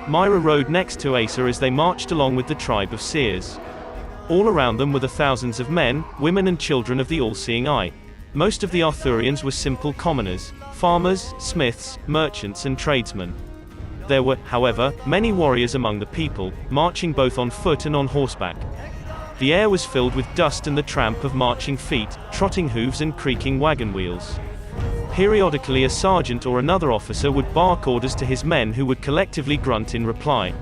Myra rode next to Asa as they marched along with the tribe of seers. All around them were the thousands of men, women and children of the all-seeing eye. Most of the Arthurians were simple commoners, farmers, smiths, merchants and tradesmen. There were, however, many warriors among the people, marching both on foot and on horseback. The air was filled with dust and the tramp of marching feet, trotting hooves and creaking wagon wheels. Periodically a sergeant or another officer would bark orders to his men who would collectively grunt in reply.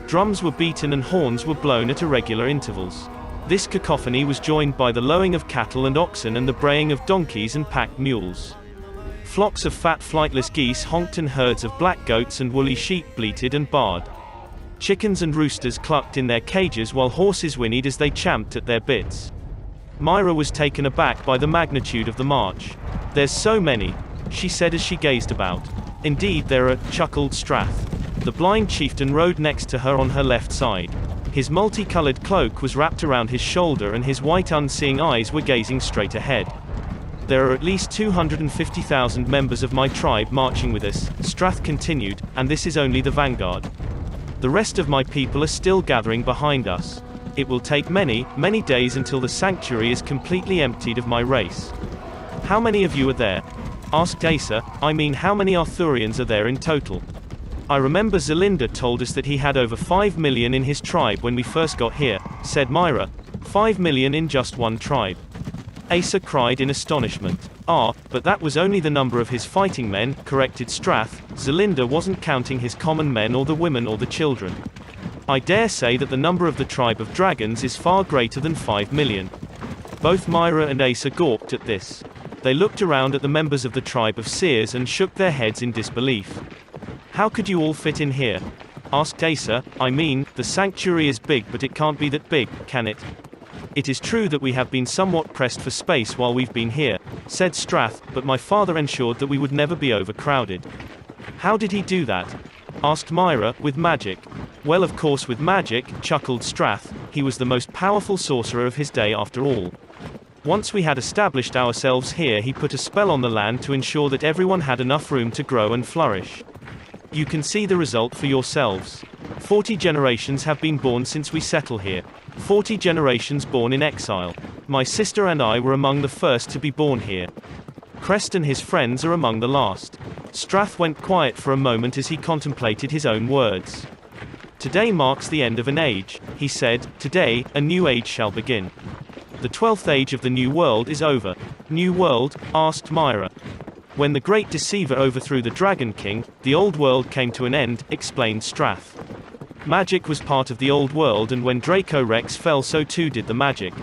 Drums were beaten and horns were blown at irregular intervals. This cacophony was joined by the lowing of cattle and oxen and the braying of donkeys and packed mules. Flocks of fat flightless geese honked and herds of black goats and woolly sheep bleated and baaed. Chickens and roosters clucked in their cages while horses whinnied as they champed at their bits. Myra was taken aback by the magnitude of the march. "There's so many," she said as she gazed about. "Indeed there are," chuckled Strath. The blind chieftain rode next to her on her left side. His multicolored cloak was wrapped around his shoulder and his white unseeing eyes were gazing straight ahead. "There are at least 250,000 members of my tribe marching with us," Strath continued, "and this is only the vanguard. The rest of my people are still gathering behind us. It will take many, many days until the sanctuary is completely emptied of my race." "How many of you are there?" asked Asa. "I mean, how many Arthurians are there in total?" "I remember Zelinda told us that he had over 5 million in his tribe when we first got here," said Myra. 5 million in just one tribe." Asa cried in astonishment. "Ah, but that was only the number of his fighting men," corrected Strath. "Zelinda wasn't counting his common men or the women or the children. I dare say that the number of the tribe of dragons is far greater than 5 million. Both Myra and Asa gawped at this. They looked around at the members of the tribe of seers and shook their heads in disbelief. "How could you all fit in here?" asked Asa. "I mean, the sanctuary is big, but it can't be that big, can it?" "It is true that we have been somewhat pressed for space while we've been here," said Strath, "but my father ensured that we would never be overcrowded." "How did he do that?" asked Myra. "With magic." "Well, of course with magic," chuckled Strath. "He was the most powerful sorcerer of his day after all. Once we had established ourselves here, he put a spell on the land to ensure that everyone had enough room to grow and flourish. You can see the result for yourselves. 40 generations have been born since we settle here. 40 generations born in exile. My sister and I were among the first to be born here. Crest and his friends are among the last." Strath went quiet for a moment as he contemplated his own words. "Today marks the end of an age," he said. "Today, a new age shall begin. The 12th age of the New World is over." "New World?" asked Myra. "When the great deceiver overthrew the Dragon King, the old world came to an end," explained Strath. "Magic was part of the old world, and when Draco Rex fell, so too did the magic.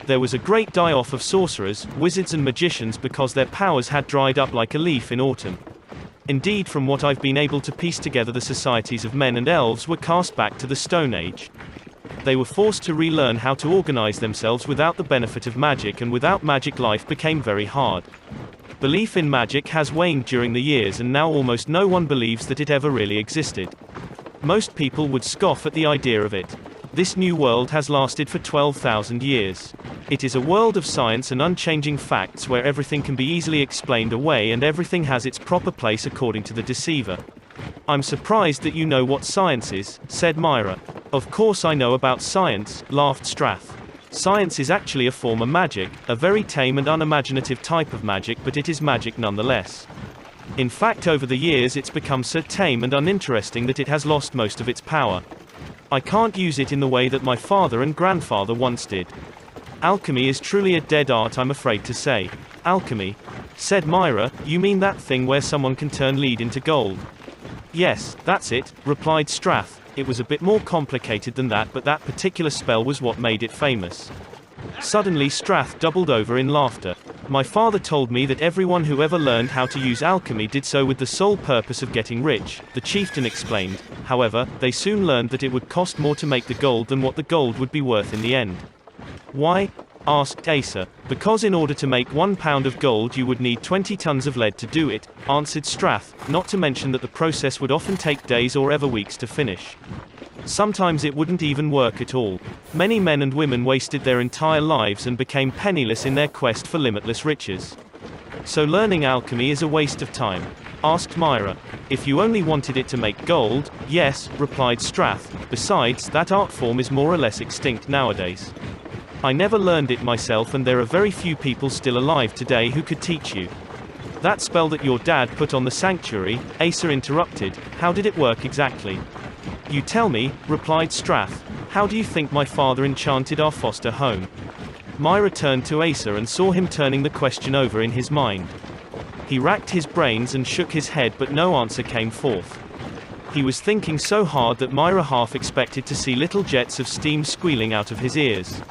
There was a great die-off of sorcerers, wizards and magicians because their powers had dried up like a leaf in autumn. Indeed, from what I've been able to piece together, the societies of men and elves were cast back to the Stone Age. They were forced to relearn how to organize themselves without the benefit of magic, and without magic life became very hard. Belief in magic has waned during the years, and now almost no one believes that it ever really existed. Most people would scoff at the idea of it. This new world has lasted for 12,000 years. It is a world of science and unchanging facts where everything can be easily explained away and everything has its proper place according to the deceiver." "I'm surprised that you know what science is," said Myra. "Of course I know about science," laughed Strath. "Science is actually a form of magic, a very tame and unimaginative type of magic, but it is magic nonetheless. In fact, over the years it's become so tame and uninteresting that it has lost most of its power. I can't use it in the way that my father and grandfather once did. Alchemy is truly a dead art, I'm afraid to say." "Alchemy?" said Myra. "You mean that thing where someone can turn lead into gold?" "Yes, that's it," replied Strath. "It was a bit more complicated than that, but that particular spell was what made it famous." Suddenly Strath doubled over in laughter. "My father told me that everyone who ever learned how to use alchemy did so with the sole purpose of getting rich," the chieftain explained. "However, they soon learned that it would cost more to make the gold than what the gold would be worth in the end." "Why?" asked Asa. "Because in order to make 1 pound of gold you would need 20 tons of lead to do it," answered Strath, "not to mention that the process would often take days or ever weeks to finish. Sometimes it wouldn't even work at all. Many men and women wasted their entire lives and became penniless in their quest for limitless riches. So learning alchemy is a waste of time." asked Myra. If you only wanted it to make gold, yes, replied Strath. Besides, that art form is more or less extinct nowadays. I never learned it myself, and there are very few people still alive today who could teach you. That spell that your dad put on the sanctuary, Asa interrupted, how did it work exactly? You tell me, replied Strath. How do you think my father enchanted our foster home? Myra turned to Asa and saw him turning the question over in his mind. He racked his brains and shook his head, but no answer came forth. He was thinking so hard that Myra half expected to see little jets of steam squealing out of his ears.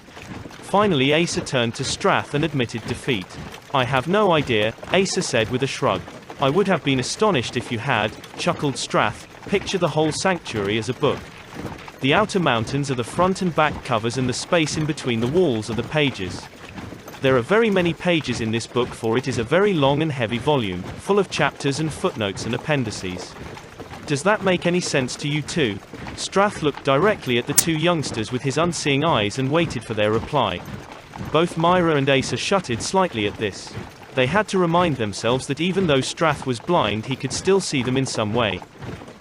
Finally Asa turned to Strath and admitted defeat. I have no idea, Asa said with a shrug. I would have been astonished if you had, chuckled Strath. Picture the whole sanctuary as a book. The outer mountains are the front and back covers, and the space in between the walls are the pages. There are very many pages in this book, for it is a very long and heavy volume, full of chapters and footnotes and appendices. Does that make any sense to you too? Strath looked directly at the two youngsters with his unseeing eyes and waited for their reply. Both Myra and Asa shuddered slightly at this. They had to remind themselves that even though Strath was blind, he could still see them in some way.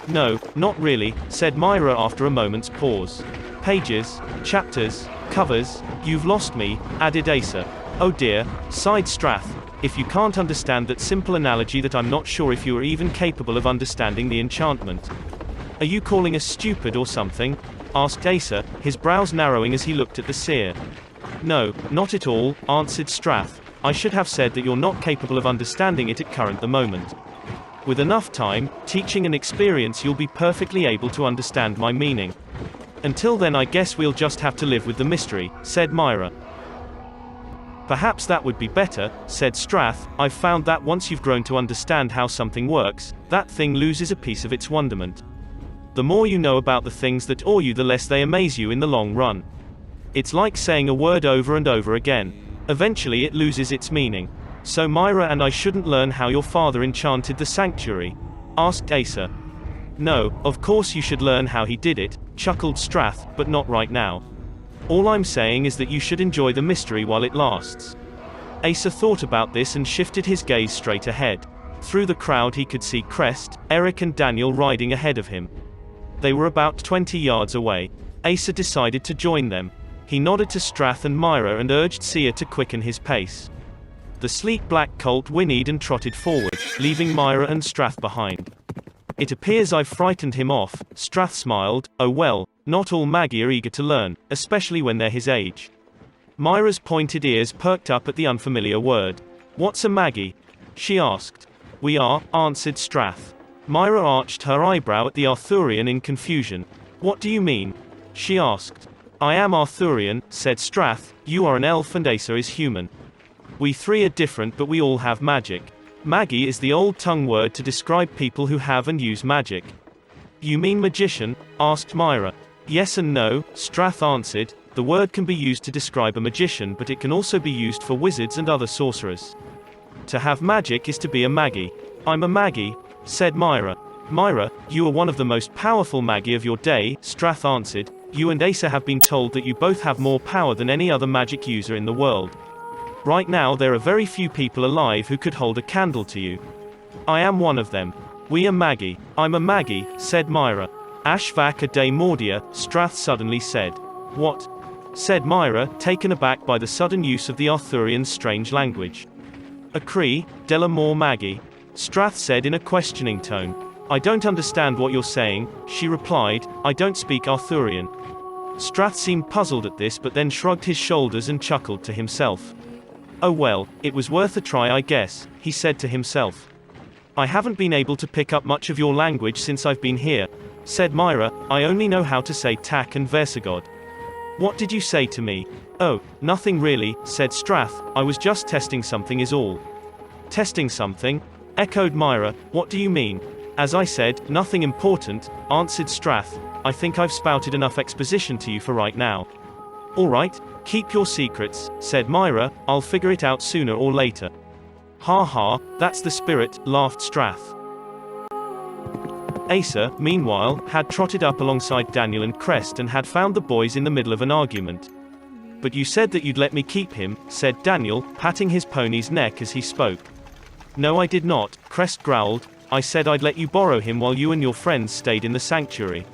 No, not really, said Myra after a moment's pause. Pages, chapters, covers, you've lost me, added Asa. Oh dear, sighed Strath. If you can't understand that simple analogy, that I'm not sure if you are even capable of understanding the enchantment. Are you calling us stupid or something? Asked Asa, his brows narrowing as he looked at the seer. No, not at all, answered Strath. I should have said that you're not capable of understanding it at the moment. With enough time, teaching and experience, you'll be perfectly able to understand my meaning. Until then, I guess we'll just have to live with the mystery, said Myra. Perhaps that would be better, said Strath. I've found that once you've grown to understand how something works, that thing loses a piece of its wonderment. The more you know about the things that awe you, the less they amaze you in the long run. It's like saying a word over and over again. Eventually it loses its meaning. So Myra and I shouldn't learn how your father enchanted the sanctuary? Asked Asa. No, of course you should learn how he did it, chuckled Strath, but not right now. All I'm saying is that you should enjoy the mystery while it lasts. Asa thought about this and shifted his gaze straight ahead. Through the crowd he could see Crest, Eric and Daniel riding ahead of him. They were about 20 yards away. Asa decided to join them. He nodded to Strath and Myra and urged Seer to quicken his pace. The sleek black colt whinnied and trotted forward, leaving Myra and Strath behind. It appears I've frightened him off, Strath smiled. Oh well, not all Magi are eager to learn, especially when they're his age. Myra's pointed ears perked up at the unfamiliar word. What's a Magi? She asked. We are, answered Strath. Myra arched her eyebrow at the Arthurian in confusion. What do you mean? She asked. I am Arthurian, said Strath. You are an elf and Asa is human. We three are different, but we all have magic. Magi is the old tongue word to describe people who have and use magic. You mean magician? Asked Myra. Yes and no, Strath answered. The word can be used to describe a magician, but it can also be used for wizards and other sorcerers. To have magic is to be a Magi. I'm a Magi, said Myra. Myra, you are one of the most powerful Magi of your day, Strath answered. You and Asa have been told that you both have more power than any other magic user in the world. Right now there are very few people alive who could hold a candle to you. I am one of them. We are Magi. I'm a Magi, said Myra. Ashvak a de Mordia, Strath suddenly said. What? Said Myra, taken aback by the sudden use of the Arthurian's strange language. A Cree, de la Mor Magi, Strath said in a questioning tone. I don't understand what you're saying, she replied. I don't speak Arthurian. Strath seemed puzzled at this, but then shrugged his shoulders and chuckled to himself. Oh well, it was worth a try I guess, he said to himself. I haven't been able to pick up much of your language since I've been here, said Myra. I only know how to say tak and versagod. What did you say to me? Oh, nothing really, said Strath. I was just testing something is all. Testing something? Echoed Myra. What do you mean? As I said, nothing important, answered Strath. I think I've spouted enough exposition to you for right now. All right, keep your secrets, said Myra. I'll figure it out sooner or later. Ha ha, that's the spirit, laughed Strath. Asa, meanwhile, had trotted up alongside Daniel and Crest and had found the boys in the middle of an argument. But you said that you'd let me keep him, said Daniel, patting his pony's neck as he spoke. No, I did not, Crest growled. I said I'd let you borrow him while you and your friends stayed in the sanctuary.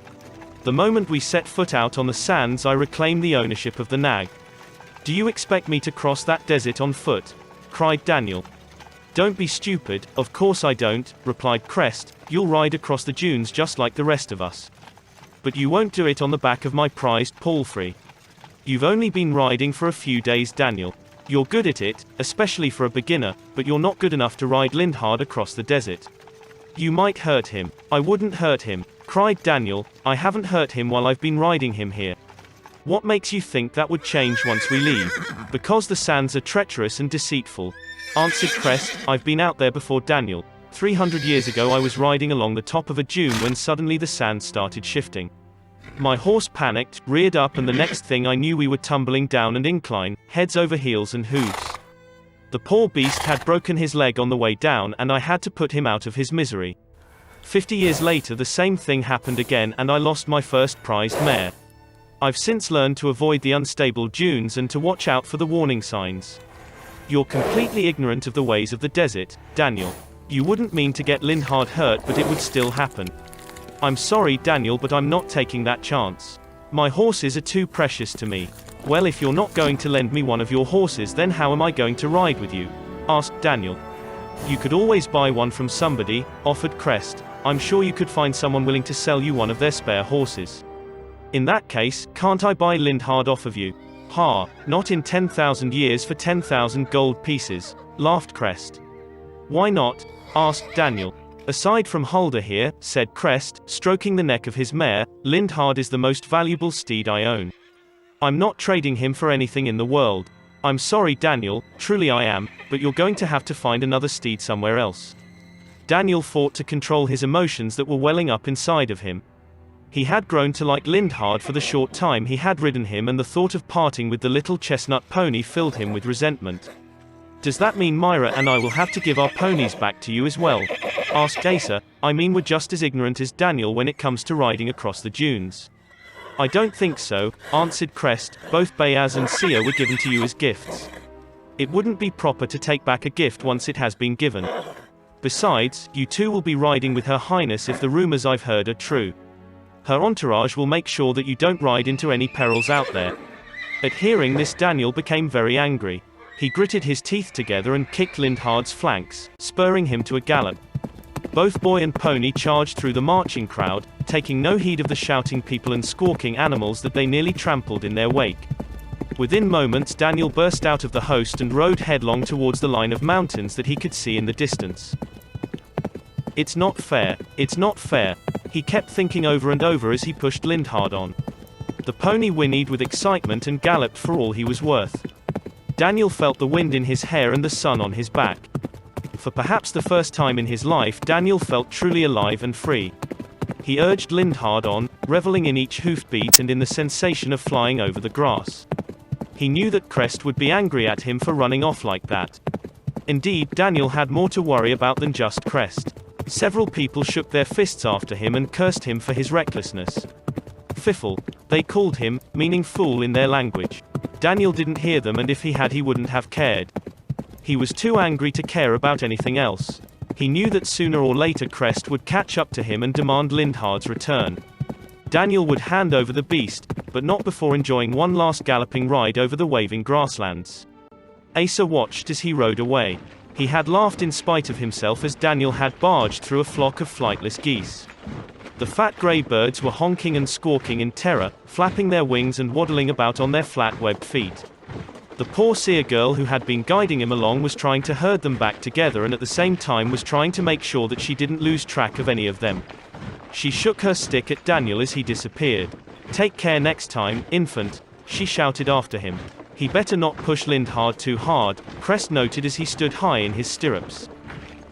The moment we set foot out on the sands, I reclaimed the ownership of the nag. Do you expect me to cross that desert on foot? Cried Daniel. Don't be stupid, of course I don't, replied Crest. You'll ride across the dunes just like the rest of us. But you won't do it on the back of my prized palfrey. You've only been riding for a few days, Daniel. You're good at it, especially for a beginner, but you're not good enough to ride Lindhard across the desert. You might hurt him. I wouldn't hurt him, cried Daniel. I haven't hurt him while I've been riding him here. What makes you think that would change once we leave? Because the sands are treacherous and deceitful, answered Crest. I've been out there before, Daniel. 300 years ago I was riding along the top of a dune when suddenly the sand started shifting. My horse panicked, reared up, and the next thing I knew we were tumbling down an incline, heads over heels and hooves. The poor beast had broken his leg on the way down, and I had to put him out of his misery. 50 years later the same thing happened again, and I lost my first prized mare. I've since learned to avoid the unstable dunes and to watch out for the warning signs. You're completely ignorant of the ways of the desert, Daniel. You wouldn't mean to get Lindhard hurt, but it would still happen. I'm sorry, Daniel, but I'm not taking that chance. My horses are too precious to me. Well, if you're not going to lend me one of your horses, then how am I going to ride with you? Asked Daniel. You could always buy one from somebody, offered Crest. I'm sure you could find someone willing to sell you one of their spare horses. In that case, can't I buy Lindhard off of you? Ha, not in 10,000 years for 10,000 gold pieces, laughed Crest. Why not? Asked Daniel. Aside from Hulda here, said Crest, stroking the neck of his mare, Lindhard is the most valuable steed I own. I'm not trading him for anything in the world. I'm sorry, Daniel, truly I am, but you're going to have to find another steed somewhere else. Daniel fought to control his emotions that were welling up inside of him. He had grown to like Lindhard for the short time he had ridden him, and the thought of parting with the little chestnut pony filled him with resentment. Does that mean Myra and I will have to give our ponies back to you as well? Asked Asa. I mean, we're just as ignorant as Daniel when it comes to riding across the dunes. I don't think so, answered Crest. Both Bayaz and Sia were given to you as gifts. It wouldn't be proper to take back a gift once it has been given. Besides, you two will be riding with Her Highness if the rumors I've heard are true. Her entourage will make sure that you don't ride into any perils out there. At hearing this, Daniel became very angry. He gritted his teeth together and kicked Lindhard's flanks, spurring him to a gallop. Both boy and pony charged through the marching crowd, taking no heed of the shouting people and squawking animals that they nearly trampled in their wake. Within moments, Daniel burst out of the host and rode headlong towards the line of mountains that he could see in the distance. It's not fair, it's not fair, he kept thinking over and over as he pushed Lindhard on. The pony whinnied with excitement and galloped for all he was worth. Daniel felt the wind in his hair and the sun on his back. For perhaps the first time in his life, Daniel felt truly alive and free. He urged Lindhard on, reveling in each hoofbeat and in the sensation of flying over the grass. He knew that Crest would be angry at him for running off like that. Indeed, Daniel had more to worry about than just Crest. Several people shook their fists after him and cursed him for his recklessness. Fiffle, they called him, meaning fool in their language. Daniel didn't hear them, and if he had, he wouldn't have cared. He was too angry to care about anything else. He knew that sooner or later Crest would catch up to him and demand Lindhard's return. Daniel would hand over the beast, but not before enjoying one last galloping ride over the waving grasslands. Asa watched as he rode away. He had laughed in spite of himself as Daniel had barged through a flock of flightless geese. The fat grey birds were honking and squawking in terror, flapping their wings and waddling about on their flat webbed feet. The poor seer girl who had been guiding him along was trying to herd them back together, and at the same time was trying to make sure that she didn't lose track of any of them. She shook her stick at Daniel as he disappeared. Take care next time, infant, she shouted after him. He better not push Lindhard too hard, Crest noted as he stood high in his stirrups.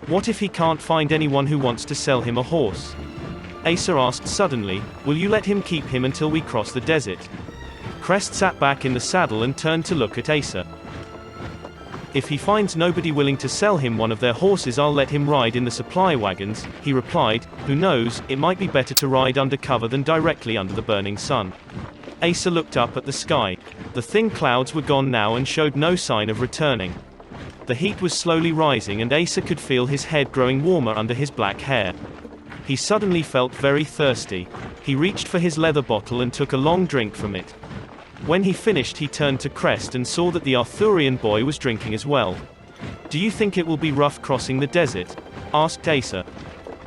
What if he can't find anyone who wants to sell him a horse? Asa asked suddenly. Will you let him keep him until we cross the desert? Crest sat back in the saddle and turned to look at Asa. If he finds nobody willing to sell him one of their horses, I'll let him ride in the supply wagons, he replied. Who knows, it might be better to ride under cover than directly under the burning sun. Asa looked up at the sky. The thin clouds were gone now and showed no sign of returning. The heat was slowly rising and Asa could feel his head growing warmer under his black hair. He suddenly felt very thirsty. He reached for his leather bottle and took a long drink from it. When he finished, he turned to Crest and saw that the Arthurian boy was drinking as well. "Do you think it will be rough crossing the desert?" asked Asa.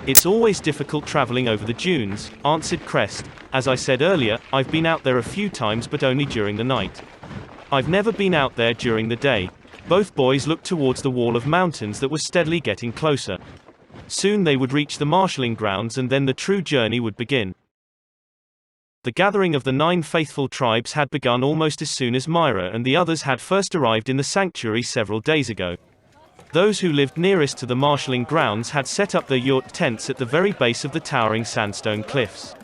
"It's always difficult traveling over the dunes," answered Crest. "As I said earlier, I've been out there a few times but only during the night. I've never been out there during the day." Both boys looked towards the wall of mountains that was steadily getting closer. Soon they would reach the marshalling grounds and then the true journey would begin. The gathering of the 9 faithful tribes had begun almost as soon as Myra and the others had first arrived in the sanctuary several days ago. Those who lived nearest to the marshalling grounds had set up their yurt tents at the very base of the towering sandstone cliffs.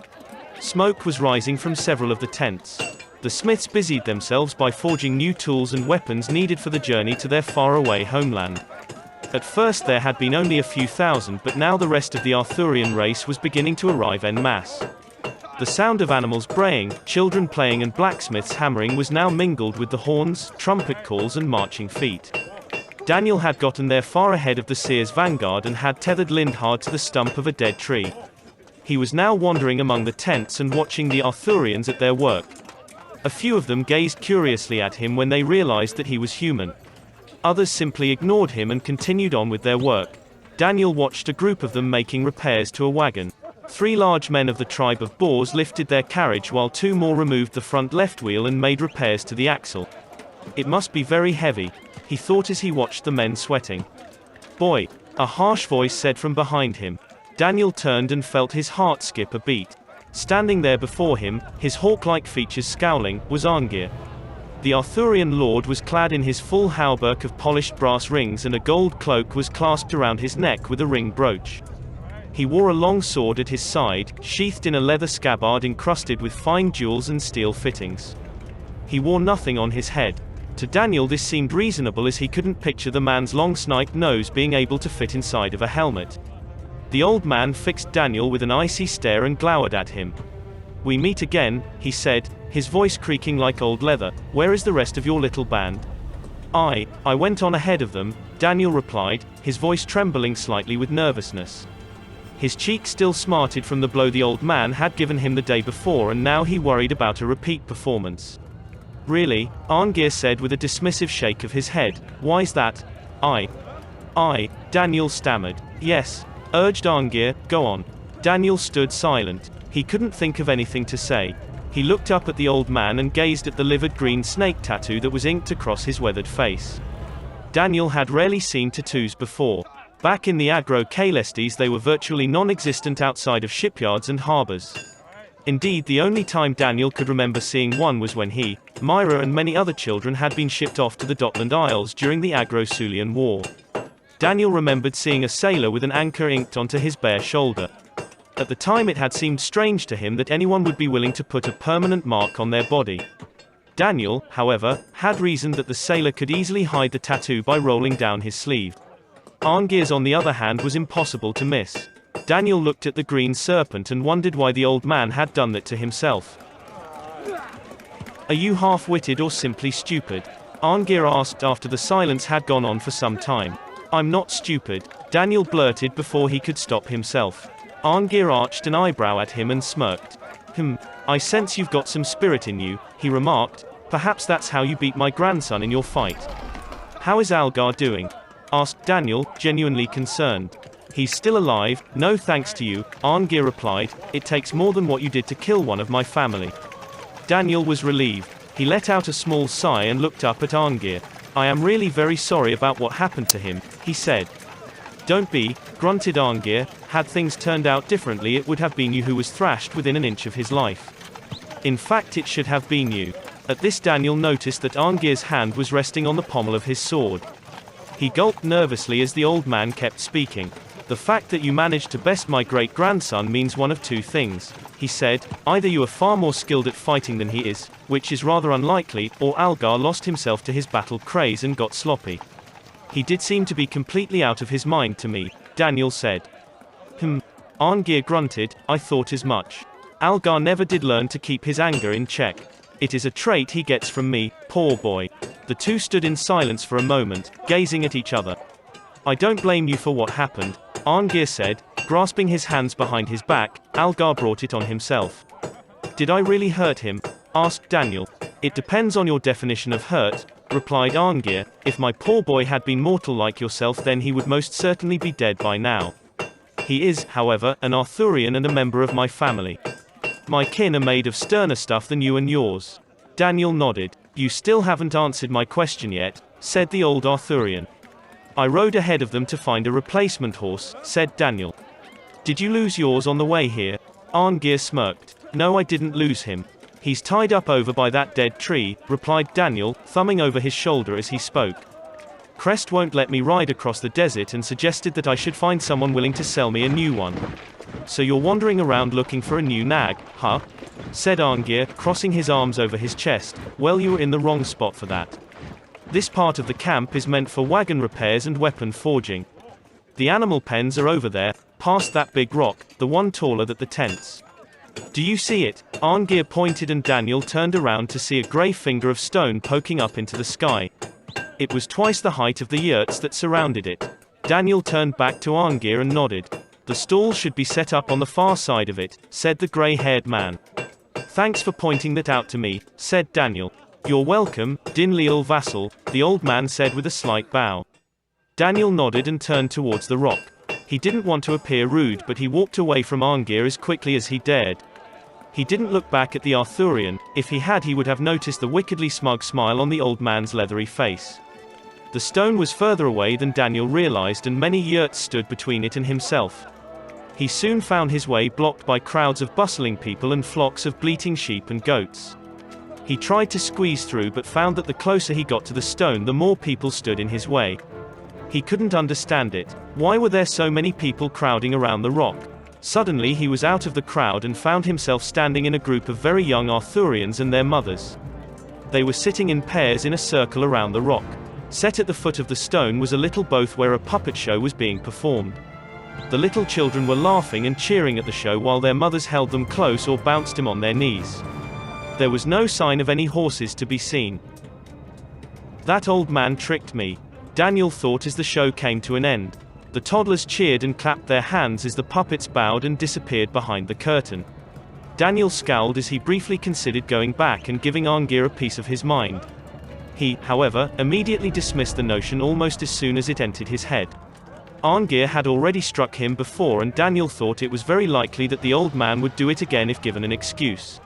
Smoke was rising from several of the tents. The smiths busied themselves by forging new tools and weapons needed for the journey to their faraway homeland. At first there had been only a few thousand, but now the rest of the Arthurian race was beginning to arrive en masse. The sound of animals braying, children playing and blacksmiths hammering was now mingled with the horns, trumpet calls and marching feet. Daniel had gotten there far ahead of the seer's vanguard and had tethered Lindhard to the stump of a dead tree. He was now wandering among the tents and watching the Arthurians at their work. A few of them gazed curiously at him when they realized that he was human. Others simply ignored him and continued on with their work. Daniel watched a group of them making repairs to a wagon. 3 large men of the tribe of Boars lifted their carriage while 2 more removed the front left wheel and made repairs to the axle. It must be very heavy, he thought as he watched the men sweating. "Boy," a harsh voice said from behind him. Daniel turned and felt his heart skip a beat. Standing there before him, his hawk-like features scowling, was Arngir. The Arthurian lord was clad in his full hauberk of polished brass rings and a gold cloak was clasped around his neck with a ring brooch. He wore a long sword at his side, sheathed in a leather scabbard encrusted with fine jewels and steel fittings. He wore nothing on his head. To Daniel this seemed reasonable as he couldn't picture the man's long snide nose being able to fit inside of a helmet. The old man fixed Daniel with an icy stare and glowered at him. "We meet again," he said, his voice creaking like old leather. "Where is the rest of your little band?" I went on ahead of them," Daniel replied, his voice trembling slightly with nervousness. His cheek still smarted from the blow the old man had given him the day before and now he worried about a repeat performance. "Really?" Arngir said with a dismissive shake of his head. "Why's that?" I, Daniel stammered. "Yes," urged Arngir, "go on." Daniel stood silent. He couldn't think of anything to say. He looked up at the old man and gazed at the livid green snake tattoo that was inked across his weathered face. Daniel had rarely seen tattoos before. Back in the Agro-Kalestes they were virtually non-existent outside of shipyards and harbors. Indeed, the only time Daniel could remember seeing one was when he, Myra and many other children had been shipped off to the Dotland Isles during the Agro-Sulian War. Daniel remembered seeing a sailor with an anchor inked onto his bare shoulder. At the time it had seemed strange to him that anyone would be willing to put a permanent mark on their body. Daniel, however, had reasoned that the sailor could easily hide the tattoo by rolling down his sleeve. Arngir's on the other hand was impossible to miss. Daniel looked at the green serpent and wondered why the old man had done that to himself. "Are you half-witted or simply stupid?" Arngir asked after the silence had gone on for some time. "I'm not stupid," Daniel blurted before he could stop himself. Arngir arched an eyebrow at him and smirked. I sense you've got some spirit in you," he remarked. "Perhaps that's how you beat my grandson in your fight." "How is Algar doing?" asked Daniel, genuinely concerned. "He's still alive, no thanks to you," Arngir replied. "It takes more than what you did to kill one of my family." Daniel was relieved. He let out a small sigh and looked up at Arngir. "I am really very sorry about what happened to him," he said. "Don't be," grunted Arngir. "Had things turned out differently it would have been you who was thrashed within an inch of his life. In fact it should have been you." At this Daniel noticed that Arngir's hand was resting on the pommel of his sword. He gulped nervously as the old man kept speaking. "The fact that you managed to best my great-grandson means one of 2 things," he said. "Either you are far more skilled at fighting than he is, which is rather unlikely, or Algar lost himself to his battle craze and got sloppy." "He did seem to be completely out of his mind to me," Daniel said. Arngir grunted. "I thought as much. Algar never did learn to keep his anger in check. It is a trait he gets from me, poor boy. The two stood in silence for a moment, gazing at each other. I don't blame you for what happened, Arngir said, grasping his hands behind his back. Algar brought it on himself. Did I really hurt him? Asked Daniel. It depends on your definition of hurt, replied Arngir. If my poor boy had been mortal like yourself, then he would most certainly be dead by now. He is, however, an Arthurian and a member of my family. My kin are made of sterner stuff than you and yours. Daniel nodded. You still haven't answered my question yet, said the old Arthurian. I rode ahead of them to find a replacement horse, said Daniel. Did you lose yours on the way here? Arngir smirked. No, I didn't lose him. He's tied up over by that dead tree, replied Daniel, thumbing over his shoulder as he spoke. Crest won't let me ride across the desert and suggested that I should find someone willing to sell me a new one. So you're wandering around looking for a new nag, huh? Said Arngir, crossing his arms over his chest. Well, you were in the wrong spot for that. This part of the camp is meant for wagon repairs and weapon forging. The animal pens are over there, past that big rock, the one taller than the tents. Do you see it? Arngir pointed and Daniel turned around to see a grey finger of stone poking up into the sky. It was twice the height of the yurts that surrounded it. Daniel turned back to Arngir and nodded. The stall should be set up on the far side of it, said the grey-haired man. Thanks for pointing that out to me, said Daniel. You're welcome, Dinleal vassal, the old man said with a slight bow. Daniel nodded and turned towards the rock. He didn't want to appear rude, but he walked away from Arngir as quickly as he dared. He didn't look back at the Arthurian. If he had, he would have noticed the wickedly smug smile on the old man's leathery face. The stone was further away than Daniel realized, and many yurts stood between it and himself. He soon found his way blocked by crowds of bustling people and flocks of bleating sheep and goats. He tried to squeeze through but found that the closer he got to the stone, the more people stood in his way. He couldn't understand it. Why were there so many people crowding around the rock? Suddenly he was out of the crowd and found himself standing in a group of very young Arthurians and their mothers. They were sitting in pairs in a circle around the rock. Set at the foot of the stone was a little booth where a puppet show was being performed. The little children were laughing and cheering at the show while their mothers held them close or bounced them on their knees. There was no sign of any horses to be seen. That old man tricked me, Daniel thought as the show came to an end. The toddlers cheered and clapped their hands as the puppets bowed and disappeared behind the curtain. Daniel scowled as he briefly considered going back and giving Arngir a piece of his mind. He, however, immediately dismissed the notion almost as soon as it entered his head. Arngir had already struck him before, and Daniel thought it was very likely that the old man would do it again if given an excuse.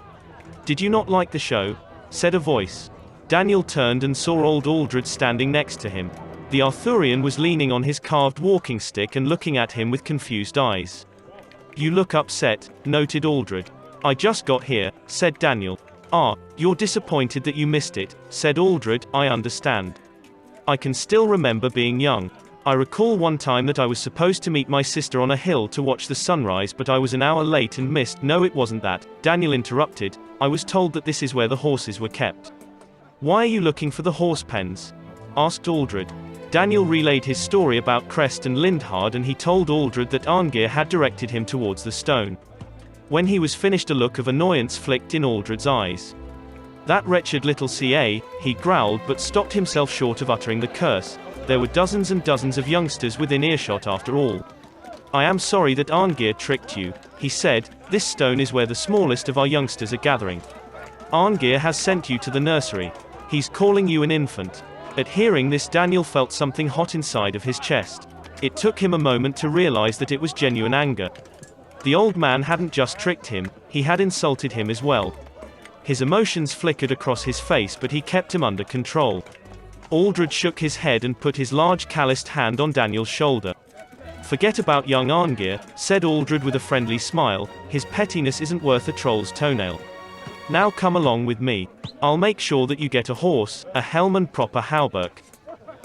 Did you not like the show? Said a voice. Daniel turned and saw old Aldred standing next to him. The Arthurian was leaning on his carved walking stick and looking at him with confused eyes. You look upset, noted Aldred. I just got here, said Daniel. Ah, you're disappointed that you missed it, said Aldred. I understand. I can still remember being young. I recall one time that I was supposed to meet my sister on a hill to watch the sunrise, but I was an hour late and missed. No, it wasn't that, Daniel interrupted. I was told that this is where the horses were kept. Why are you looking for the horse pens? Asked Aldred. Daniel relayed his story about Crest and Lindhard, and he told Aldred that Arngir had directed him towards the stone. When he was finished, a look of annoyance flicked in Aldred's eyes. That wretched little CA, he growled, but stopped himself short of uttering the curse. There were dozens and dozens of youngsters within earshot after all. I am sorry that Arngir tricked you, he said. This stone is where the smallest of our youngsters are gathering. Arngir has sent you to the nursery. He's calling you an infant. At hearing this, Daniel felt something hot inside of his chest. It took him a moment to realize that it was genuine anger. The old man hadn't just tricked him, he had insulted him as well. His emotions flickered across his face, but he kept him under control. Aldred shook his head and put his large calloused hand on Daniel's shoulder. Forget about young Arngir, said Aldred with a friendly smile. His pettiness isn't worth a troll's toenail. Now come along with me. I'll make sure that you get a horse, a helm and proper hauberk.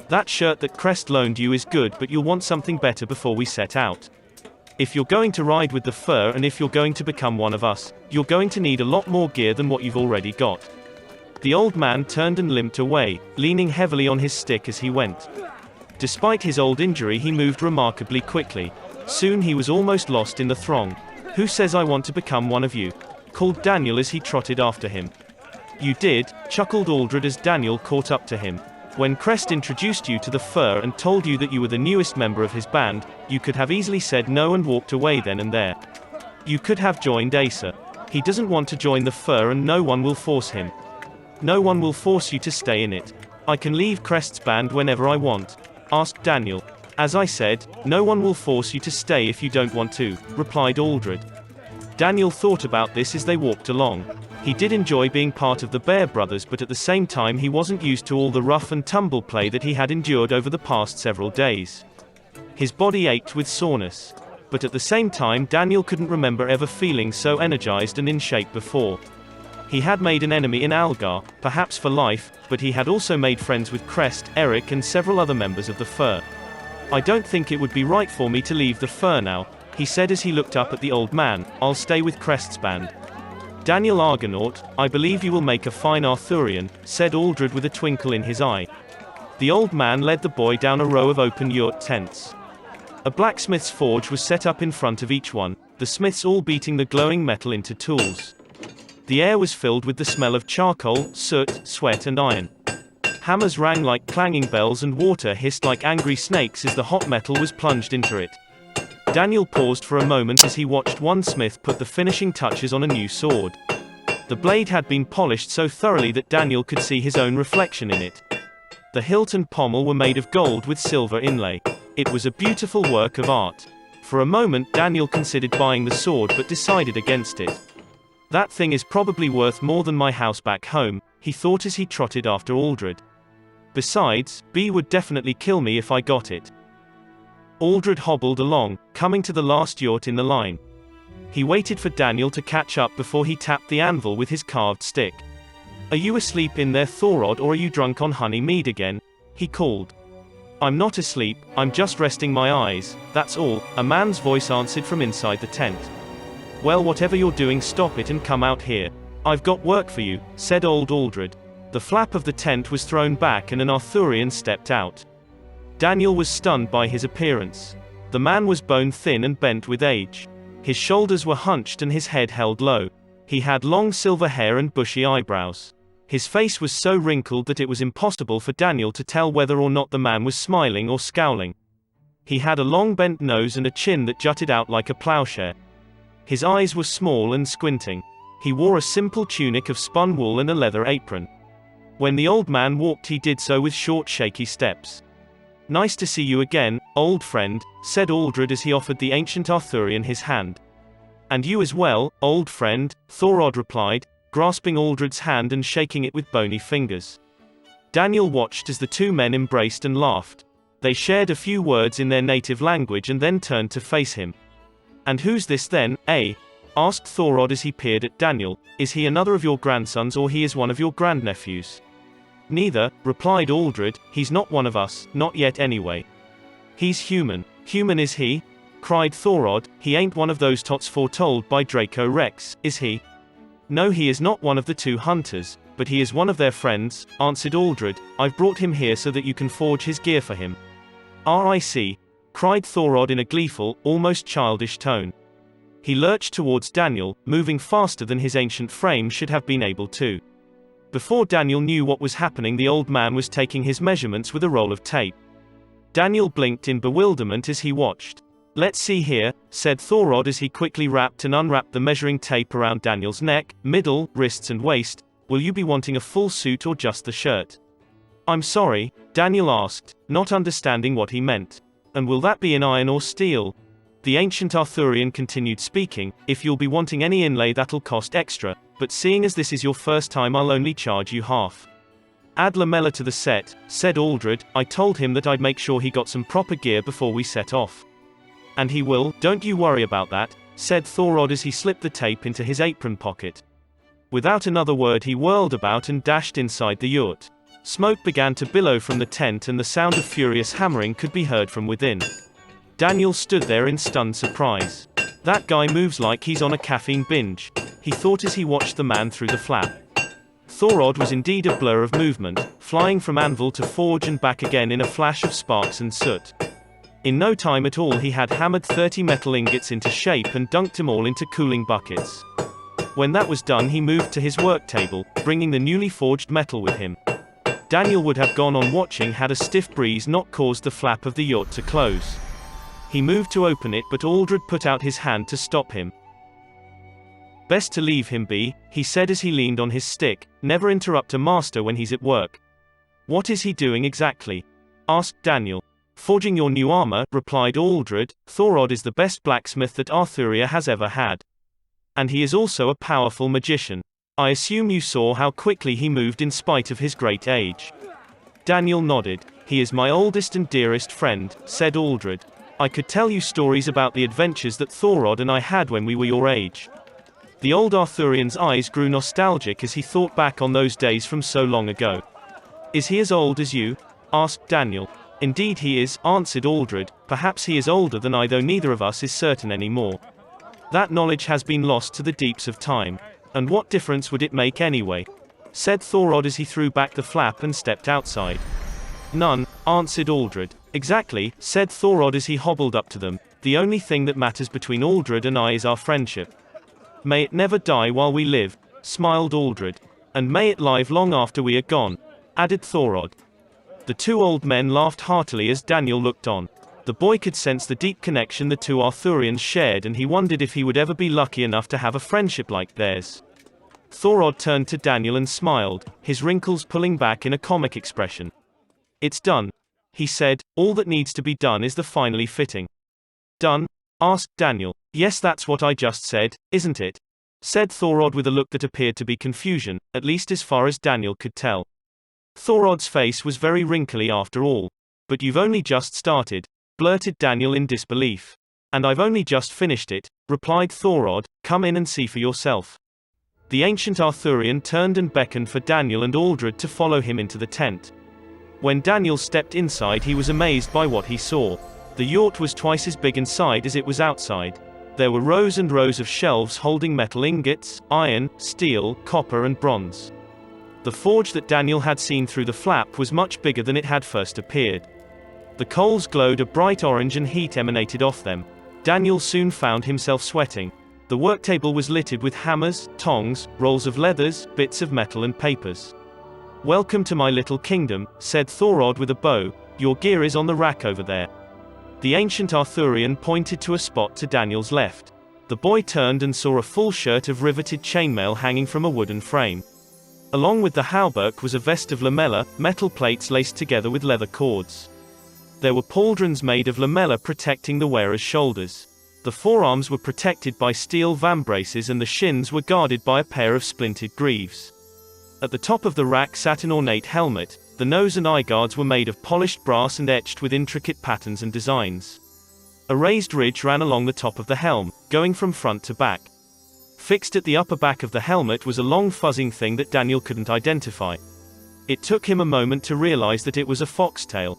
That shirt that Crest loaned you is good, but you'll want something better before we set out. If you're going to ride with the fur, and if you're going to become one of us, you're going to need a lot more gear than what you've already got. The old man turned and limped away, leaning heavily on his stick as he went. Despite his old injury, he moved remarkably quickly. Soon he was almost lost in the throng. Who says I want to become one of you? Called Daniel as he trotted after him. You did, chuckled Aldred as Daniel caught up to him. When Crest introduced you to the Fur and told you that you were the newest member of his band, you could have easily said no and walked away then and there. You could have joined Acer. He doesn't want to join the Fur and no one will force him. No one will force you to stay in it. I can leave Crest's band whenever I want, asked Daniel. As I said, no one will force you to stay if you don't want to, replied Aldred. Daniel thought about this as they walked along. He did enjoy being part of the Bear Brothers, but at the same time he wasn't used to all the rough and tumble play that he had endured over the past several days. His body ached with soreness. But at the same time Daniel couldn't remember ever feeling so energized and in shape before. He had made an enemy in Algar, perhaps for life, but he had also made friends with Crest, Eric and several other members of the Fur. I don't think it would be right for me to leave the Fur now, he said as he looked up at the old man. I'll stay with Crest's band. Daniel Argonaut, I believe you will make a fine Arthurian, said Aldred with a twinkle in his eye. The old man led the boy down a row of open yurt tents. A blacksmith's forge was set up in front of each one, the smiths all beating the glowing metal into tools. The air was filled with the smell of charcoal, soot, sweat and iron. Hammers rang like clanging bells and water hissed like angry snakes as the hot metal was plunged into it. Daniel paused for a moment as he watched one smith put the finishing touches on a new sword. The blade had been polished so thoroughly that Daniel could see his own reflection in it. The hilt and pommel were made of gold with silver inlay. It was a beautiful work of art. For a moment Daniel considered buying the sword but decided against it. That thing is probably worth more than my house back home, he thought as he trotted after Aldred. Besides, B would definitely kill me if I got it. Aldred hobbled along, coming to the last yurt in the line. He waited for Daniel to catch up before he tapped the anvil with his carved stick. Are you asleep in there, Thorod, or are you drunk on honey mead again? He called. I'm not asleep, I'm just resting my eyes, that's all, a man's voice answered from inside the tent. Well, whatever you're doing, stop it and come out here. I've got work for you, said old Aldred. The flap of the tent was thrown back and an Arthurian stepped out. Daniel was stunned by his appearance. The man was bone-thin and bent with age. His shoulders were hunched and his head held low. He had long silver hair and bushy eyebrows. His face was so wrinkled that it was impossible for Daniel to tell whether or not the man was smiling or scowling. He had a long bent nose and a chin that jutted out like a plowshare. His eyes were small and squinting. He wore a simple tunic of spun wool and a leather apron. When the old man walked, he did so with short, shaky steps. Nice to see you again, old friend, said Aldred as he offered the ancient Arthurian his hand. And you as well, old friend, Thorod replied, grasping Aldred's hand and shaking it with bony fingers. Daniel watched as the two men embraced and laughed. They shared a few words in their native language and then turned to face him. And who's this then, eh? Asked Thorod as he peered at Daniel. Is he another of your grandsons or he is one of your grandnephews? Neither, replied Aldred, he's not one of us, not yet anyway. He's human. Human is he? Cried Thorod, he ain't one of those tots foretold by Draco Rex, is he? No, he is not one of the two hunters, but he is one of their friends, answered Aldred. I've brought him here so that you can forge his gear for him. I see, cried Thorod in a gleeful, almost childish tone. He lurched towards Daniel, moving faster than his ancient frame should have been able to. Before Daniel knew what was happening, the old man was taking his measurements with a roll of tape. Daniel blinked in bewilderment as he watched. Let's see here, said Thorod as he quickly wrapped and unwrapped the measuring tape around Daniel's neck, middle, wrists and waist. Will you be wanting a full suit or just the shirt? I'm sorry, Daniel asked, not understanding what he meant. And will that be in iron or steel? The ancient Arthurian continued speaking. If you'll be wanting any inlay, that'll cost extra, but seeing as this is your first time, I'll only charge you half. Add lamella to the set, said Aldred. I told him that I'd make sure he got some proper gear before we set off. And he will, don't you worry about that, said Thorod as he slipped the tape into his apron pocket. Without another word he whirled about and dashed inside the yurt. Smoke began to billow from the tent and the sound of furious hammering could be heard from within. Daniel stood there in stunned surprise. That guy moves like he's on a caffeine binge, he thought as he watched the man through the flap. Thorod was indeed a blur of movement, flying from anvil to forge and back again in a flash of sparks and soot. In no time at all he had hammered 30 metal ingots into shape and dunked them all into cooling buckets. When that was done, he moved to his work table, bringing the newly forged metal with him. Daniel would have gone on watching had a stiff breeze not caused the flap of the yacht to close. He moved to open it, but Aldred put out his hand to stop him. "Best to leave him be," he said as he leaned on his stick. "Never interrupt a master when he's at work." "What is he doing exactly?" asked Daniel. "Forging your new armor," replied Aldred. "Thorod is the best blacksmith that Arthuria has ever had. And he is also a powerful magician. I assume you saw how quickly he moved in spite of his great age." Daniel nodded. "He is my oldest and dearest friend," said Aldred. "I could tell you stories about the adventures that Thorod and I had when we were your age." The old Arthurian's eyes grew nostalgic as he thought back on those days from so long ago. "Is he as old as you?" asked Daniel. "Indeed he is," answered Aldred. "Perhaps he is older than I, though neither of us is certain anymore. That knowledge has been lost to the deeps of time. And what difference would it make anyway?" said Thorod as he threw back the flap and stepped outside. "None," answered Aldred. "Exactly," said Thorod as he hobbled up to them. "The only thing that matters between Aldred and I is our friendship." "May it never die while we live," smiled Aldred. "And may it live long after we are gone," added Thorod. The two old men laughed heartily as Daniel looked on. The boy could sense the deep connection the two Arthurians shared, and he wondered if he would ever be lucky enough to have a friendship like theirs. Thorod turned to Daniel and smiled, his wrinkles pulling back in a comic expression. "It's done," he said. "All that needs to be done is the finally fitting." "Done?" asked Daniel. "Yes, that's what I just said, isn't it?" said Thorod with a look that appeared to be confusion, at least as far as Daniel could tell. Thorod's face was very wrinkly after all. "But you've only just started," blurted Daniel in disbelief. "And I've only just finished it," replied Thorod. "Come in and see for yourself." The ancient Arthurian turned and beckoned for Daniel and Aldred to follow him into the tent. When Daniel stepped inside, he was amazed by what he saw. The yacht was twice as big inside as it was outside. There were rows and rows of shelves holding metal ingots, iron, steel, copper and bronze. The forge that Daniel had seen through the flap was much bigger than it had first appeared. The coals glowed a bright orange and heat emanated off them. Daniel soon found himself sweating. The work table was littered with hammers, tongs, rolls of leathers, bits of metal and papers. "Welcome to my little kingdom," said Thorod with a bow. "Your gear is on the rack over there." The ancient Arthurian pointed to a spot to Daniel's left. The boy turned and saw a full shirt of riveted chainmail hanging from a wooden frame. Along with the hauberk was a vest of lamella, metal plates laced together with leather cords. There were pauldrons made of lamella protecting the wearer's shoulders. The forearms were protected by steel vambraces and the shins were guarded by a pair of splintered greaves. At the top of the rack sat an ornate helmet. The nose and eye guards were made of polished brass and etched with intricate patterns and designs. A raised ridge ran along the top of the helm, going from front to back. Fixed at the upper back of the helmet was a long fuzzing thing that Daniel couldn't identify. It took him a moment to realize that it was a foxtail.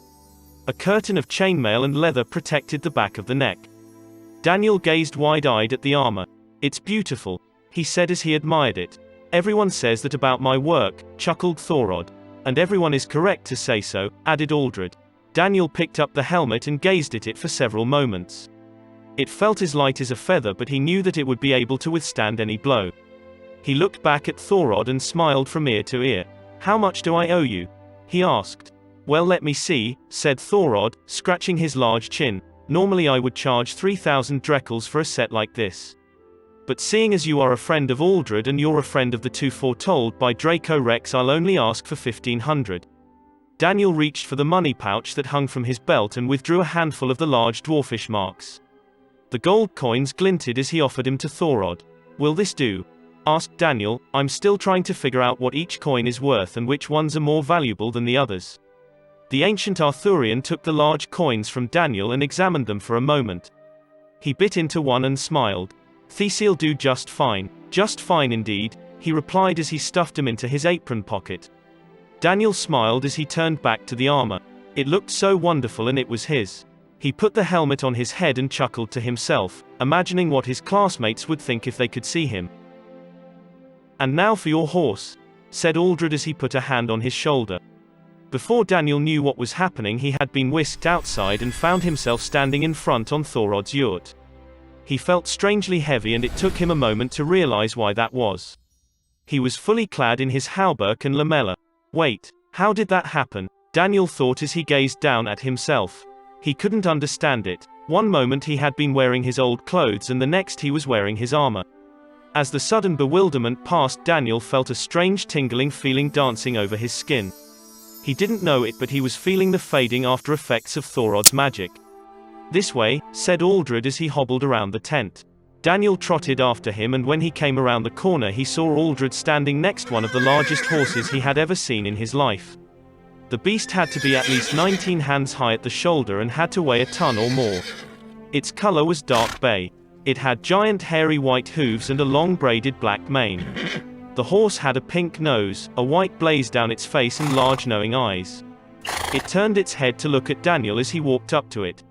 A curtain of chainmail and leather protected the back of the neck. Daniel gazed wide-eyed at the armor. "It's beautiful," he said as he admired it. "Everyone says that about my work," chuckled Thorod. "And everyone is correct to say so," added Aldred. Daniel picked up the helmet and gazed at it for several moments. It felt as light as a feather, but he knew that it would be able to withstand any blow. He looked back at Thorod and smiled from ear to ear. "How much do I owe you?" he asked. "Well, let me see," said Thorod, scratching his large chin. "Normally I would charge 3,000 drechels for a set like this. But seeing as you are a friend of Aldred and you're a friend of the two foretold by Draco Rex, I'll only ask for 1,500. Daniel reached for the money pouch that hung from his belt and withdrew a handful of the large dwarfish marks. The gold coins glinted as he offered him to Thorod. "Will this do?" asked Daniel. "I'm still trying to figure out what each coin is worth and which ones are more valuable than the others." The ancient Arthurian took the large coins from Daniel and examined them for a moment. He bit into one and smiled. "These'll do just fine." "Just fine indeed," he replied as he stuffed them into his apron pocket. Daniel smiled as he turned back to the armor. It looked so wonderful and it was his. He put the helmet on his head and chuckled to himself, imagining what his classmates would think if they could see him. "And now for your horse," said Aldred as he put a hand on his shoulder. Before Daniel knew what was happening, he had been whisked outside and found himself standing in front on Thorod's yacht. He felt strangely heavy and it took him a moment to realize why that was. He was fully clad in his hauberk and lamella. Wait, how did that happen? Daniel thought as he gazed down at himself. He couldn't understand it. One moment he had been wearing his old clothes and the next he was wearing his armor. As the sudden bewilderment passed, Daniel felt a strange tingling feeling dancing over his skin. He didn't know it, but he was feeling the fading after effects of Thorod's magic. "This way," said Aldred as he hobbled around the tent. Daniel trotted after him, and when he came around the corner he saw Aldred standing next one of the largest horses he had ever seen in his life. The beast had to be at least 19 hands high at the shoulder and had to weigh a ton or more. Its color was dark bay. It had giant hairy white hooves and a long braided black mane. The horse had a pink nose, a white blaze down its face and large knowing eyes. It turned its head to look at Daniel as he walked up to it.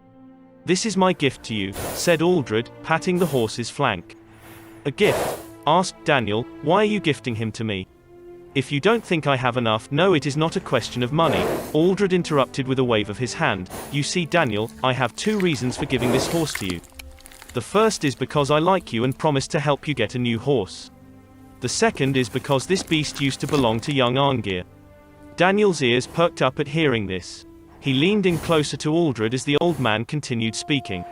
"This is my gift to you," said Aldred, patting the horse's flank. "A gift?" asked Daniel. "Why are you gifting him to me?" "If you don't think I have enough—" "No, it is not a question of money," Aldred interrupted with a wave of his hand. "You see, Daniel, I have 2 reasons for giving this horse to you. The first is because I like you and promised to help you get a new horse. The second is because this beast used to belong to young Arngir." Daniel's ears perked up at hearing this. He leaned in closer to Aldred as the old man continued speaking.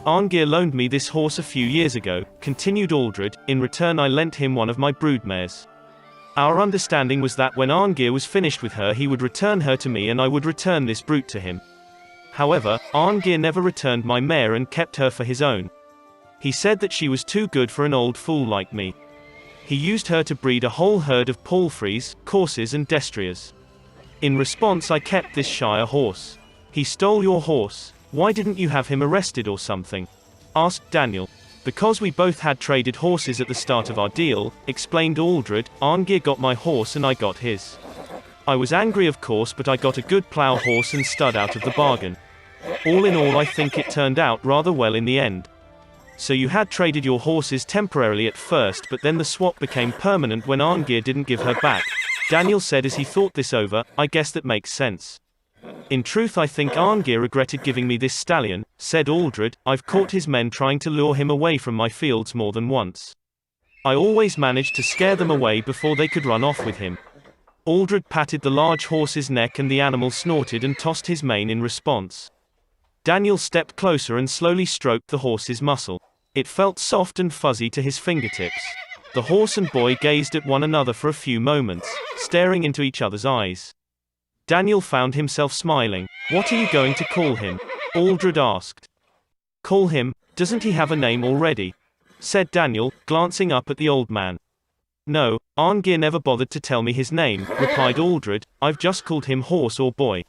"Arngir loaned me this horse a few years ago," continued Aldred. "In return I lent him one of my broodmares. Our understanding was that when Arngir was finished with her he would return her to me and I would return this brute to him. However, Arngir never returned my mare and kept her for his own. He said that she was too good for an old fool like me. He used her to breed a whole herd of palfreys, courses and destriers. In response I kept this shire horse." "He stole your horse. Why didn't you have him arrested or something?" asked Daniel. "Because we both had traded horses at the start of our deal," explained Aldred. "Arngir got my horse and I got his. I was angry of course, but I got a good plough horse and stud out of the bargain. All in all I think it turned out rather well in the end." "So you had traded your horses temporarily at first, but then the swap became permanent when Arngir didn't give her back," Daniel said as he thought this over. "I guess that makes sense. In truth I think Arngir regretted giving me this stallion," said Aldred. "I've caught his men trying to lure him away from my fields more than once. I always managed to scare them away before they could run off with him." Aldred patted the large horse's neck and the animal snorted and tossed his mane in response. Daniel stepped closer and slowly stroked the horse's muscle. It felt soft and fuzzy to his fingertips. The horse and boy gazed at one another for a few moments, staring into each other's eyes. Daniel found himself smiling. "What are you going to call him?" Aldred asked. "Call him? Doesn't he have a name already?" said Daniel, glancing up at the old man. "No, Arngir never bothered to tell me his name," replied Aldred. "I've just called him horse or boy."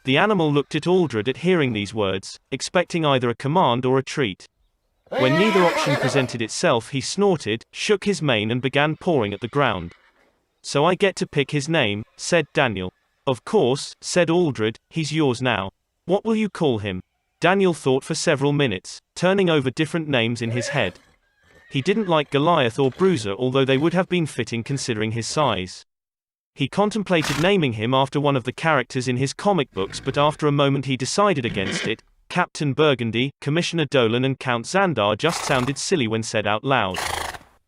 The animal looked at Aldred at hearing these words, expecting either a command or a treat. When neither option presented itself, he snorted, shook his mane and began pawing at the ground. "So I get to pick his name," said Daniel. "Of course," said Aldred, "he's yours now. What will you call him?" Daniel thought for several minutes, turning over different names in his head. He didn't like Goliath or Bruiser, although they would have been fitting considering his size. He contemplated naming him after one of the characters in his comic books, but after a moment he decided against it. Captain Burgundy, Commissioner Dolan and Count Xandar just sounded silly when said out loud.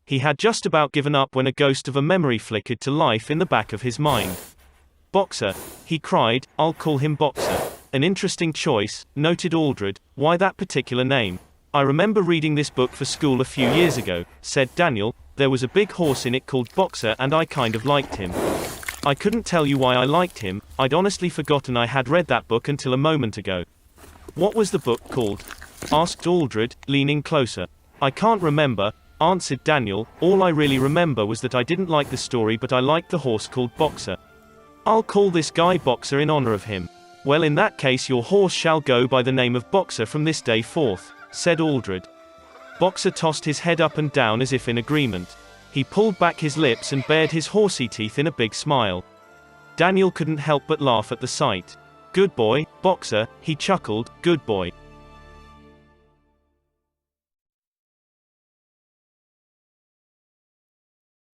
He had just about given up when a ghost of a memory flickered to life in the back of his mind. "Boxer," he cried. "I'll call him Boxer." "An interesting choice," noted Aldred. "Why that particular name?" "I remember reading this book for school a few years ago," said Daniel. "There was a big horse in it called Boxer and I kind of liked him. I couldn't tell you why I liked him. I'd honestly forgotten I had read that book until a moment ago." "What was the book called?" asked Aldred, leaning closer. "I can't remember," answered Daniel. "All I really remember was that I didn't like the story, but I liked the horse called Boxer. I'll call this guy Boxer in honor of him." "Well, in that case your horse shall go by the name of Boxer from this day forth," said Aldred. Boxer tossed his head up and down as if in agreement. He pulled back his lips and bared his horsey teeth in a big smile. Daniel couldn't help but laugh at the sight. "Good boy, Boxer," he chuckled. "Good boy."